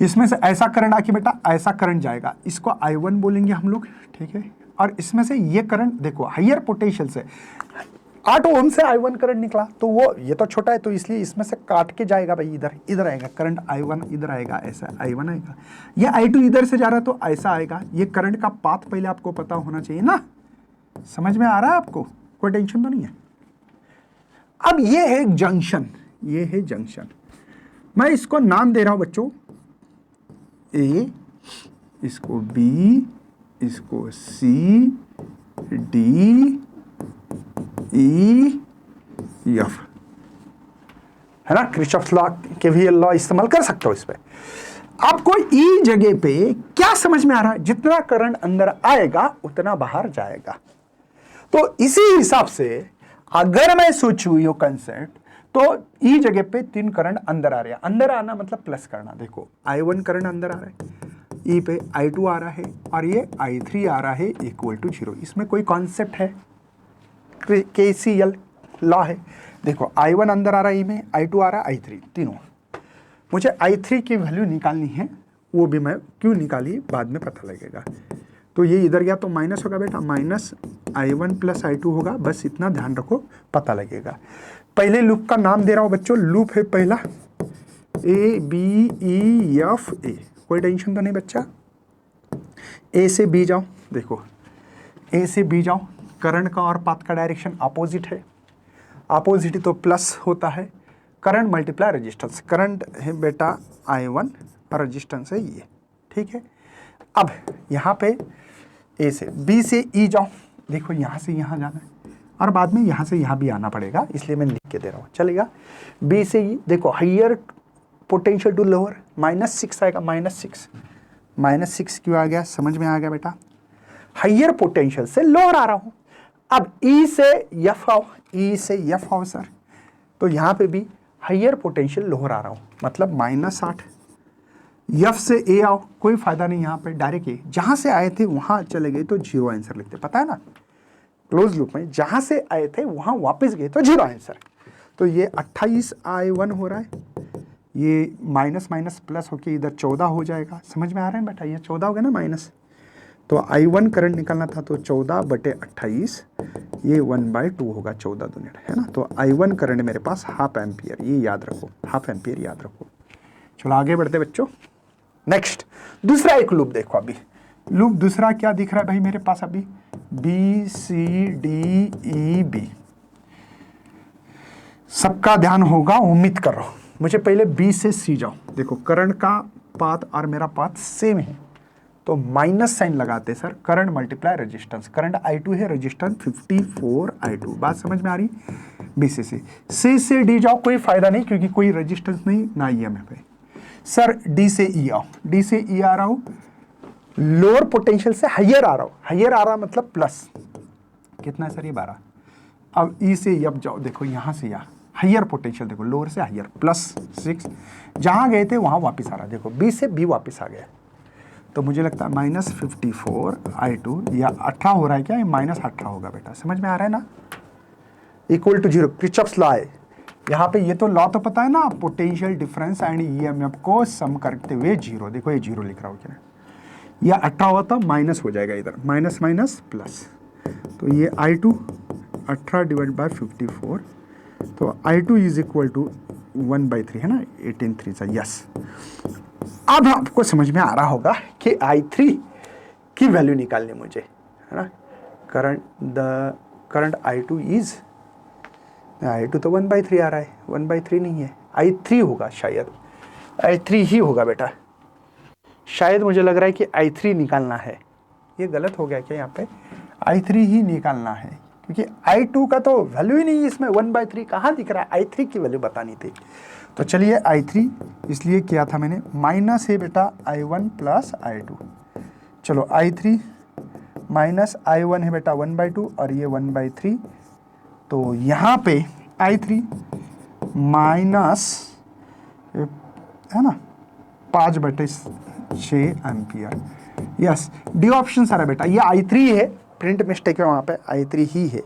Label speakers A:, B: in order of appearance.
A: इसमें से ऐसा करंट आके बेटा ऐसा करंट जाएगा, इसको I1 बोलेंगे हम लोग, ठीक है। और इसमें से ये करंट देखो हायर पोटेंशियल से 8 ओम से I1 करंट निकला, तो वो ये तो छोटा है तो इसलिए इसमें से काट के जाएगा भाई, इधर आएगा करंट I1, इधर आएगा, ऐसा I1 आएगा। ये I2 इधर से जा रहा है तो ऐसा आएगा। ये करंट का पाथ पहले आपको पता होना चाहिए ना, समझ में आ रहा है आपको, कोई टेंशन तो नहीं है। अब ये है जंक्शन, ये है जंक्शन। मैं इसको नाम दे रहा हूं बच्चों, ए, इसको बी, इसको सी, डी, ई, एफ, है ना। किरचॉफ्स लॉ, केवीएल लॉ इस्तेमाल कर सकते हो इस पे। आपको ई जगह पे क्या समझ में आ रहा है, जितना करंट अंदर आएगा उतना बाहर जाएगा। तो इसी हिसाब से अगर मैं सोचूं यो कंसेप्ट, तो ई जगह पे 3 करंट अंदर आ रहे हैं। अंदर आना मतलब प्लस करना, देखो I1 करंट अंदर आ रहा है, ई पे I2 आ रहा है और ये I3 आ रहा है इक्वल टू 0। इसमें कोई कॉन्सेप्ट है, KCL लॉ है। देखो I1 अंदर आ रहा है ई में, I2 आ रहा है, I3, तीनों। मुझे I3 की वैल्यू निकालनी है, वो भी मैं क्यों निकाली बाद में पता लगेगा। तो ये इधर गया तो माइनस होगा बेटा, माइनस I1 प्लस I2 होगा, बस इतना ध्यान रखो, पता लगेगा। पहले लूप का नाम दे रहा हूं बच्चों, लूप है पहला A B E F A, कोई टेंशन तो नहीं बच्चा। A से B जाओ, देखो A से B जाओ, करंट का और पाथ का डायरेक्शन अपोजिट है, अपोजिट तो प्लस होता है। करंट मल्टीप्लाई रेजिस्टेंस, करंट है बेटा I1 और रेजिस्टेंस है ये, ठीक है। अब यहाँ पे A से B से E जाओ, देखो यहाँ से यहाँ जाना है और बाद में यहाँ से यहाँ भी आना पड़ेगा, इसलिए मैं लिख के दे रहा हूँ, चलेगा। B से E देखो हायर पोटेंशियल टू लोअर, -6 आएगा, -6 क्यों आ गया, समझ में आ गया बेटा। हायर पोटेंशियल से लोअर आ रहा हूँ। अब E से F आओ, E से F आओ सर, तो यहाँ पे भी हायर पोटेंशियल लोअर आ रहा हूँ, मतलब -8। F से A आओ, कोई फायदा नहीं, यहाँ पे डायरेक्ट ए, जहाँ से आए थे वहाँ चले गए तो 0 आंसर लिखते, पता है ना। क्लोज लूप में जहाँ से आए थे वहाँ वापस गए तो 0 आंसर। तो ये 28 I1 हो रहा है, ये माइनस माइनस प्लस होके इधर 14 हो जाएगा, समझ में आ रहा है बेटा। ये 14 हो गया ना माइनस, तो I1 करंट निकालना था तो 14/28, ये 1/2 होगा, 14 दूनी, है ना। तो I1 करंट मेरे पास ½ एम्पियर, ये याद रखो, ½ एम्पियर याद रखो। चलो आगे बढ़ते बच्चों। नेक्स्ट दूसरा एक लूप देखो, अभी लूप दूसरा क्या दिख रहा है भाई मेरे पास अभी, B C D E B। सबका ध्यान होगा उम्मीद कर रहा हूं। मुझे पहले B से C जाओ, देखो करंट का पाथ और मेरा पाथ सेम है, तो माइनस साइन लगाते sir, current multiply resistance, current I2 है, रेजिस्टेंस 54 I2, बात समझ में आ रही। B से D जाओ, कोई फायदा नहीं क्योंकि कोई रेजिस्टेंस नहीं ना EMF है। सर D से E आओ, D से E आ रहा हूं, लोअर पोटेंशियल से हायर आ रहा हूं, हायर आ रहा मतलब प्लस, कितना है सर ये 12। अब E से F जाओ, देखो यहाँ से यहाँ हायर पोटेंशियल, देखो लोअर से हायर +6, जहाँ गए थे वहाँ वापस आ रहा है, देखो B से B वापस आ गया। तो मुझे लगता है -54 I2 या 18 हो रहा है क्या, ये -18 होगा बेटा, समझ में आ रहा है ना। इक्वल टू 0, किरचॉफ्स लॉ है यहाँ पे, ये तो लॉ तो पता है ना, पोटेंशियल डिफरेंस एंड EMF को सम करते हुए 0, देखो ये 0 लिख रहा हूँ क्या, या 18 हुआ तो माइनस हो जाएगा, इधर माइनस माइनस प्लस, तो ये I2 18/54, तो I2 इज इक्वल टू 1/3 है ना, 18/3 यस। अब आपको समझ में आ रहा होगा कि I3 की वैल्यू निकालनी मुझे, है ना। करंट I2 तो 1/3 आ रहा है, 1/3 नहीं है, I3 होगा, शायद I3 ही होगा बेटा, शायद मुझे लग रहा है कि I3 निकालना है। ये गलत हो गया क्या, यहाँ पे I3 ही निकालना है क्योंकि I2 का तो वैल्यू ही नहीं है इसमें, 1/3 कहाँ दिख रहा है, I3 की वैल्यू बतानी थी। तो चलिए I3 इसलिए किया था मैंने, माइनस है बेटा I1 प्लस I2, चलो I3 माइनस I1 है बेटा 1/2 और ये 1/3, तो यहाँ पे I3 माइनस है ना 5/6 एम्पियर, यस डी ऑप्शन सारा बेटा, ये I3 है, प्रिंट मिस्टेक है वहाँ पे, I3 ही है।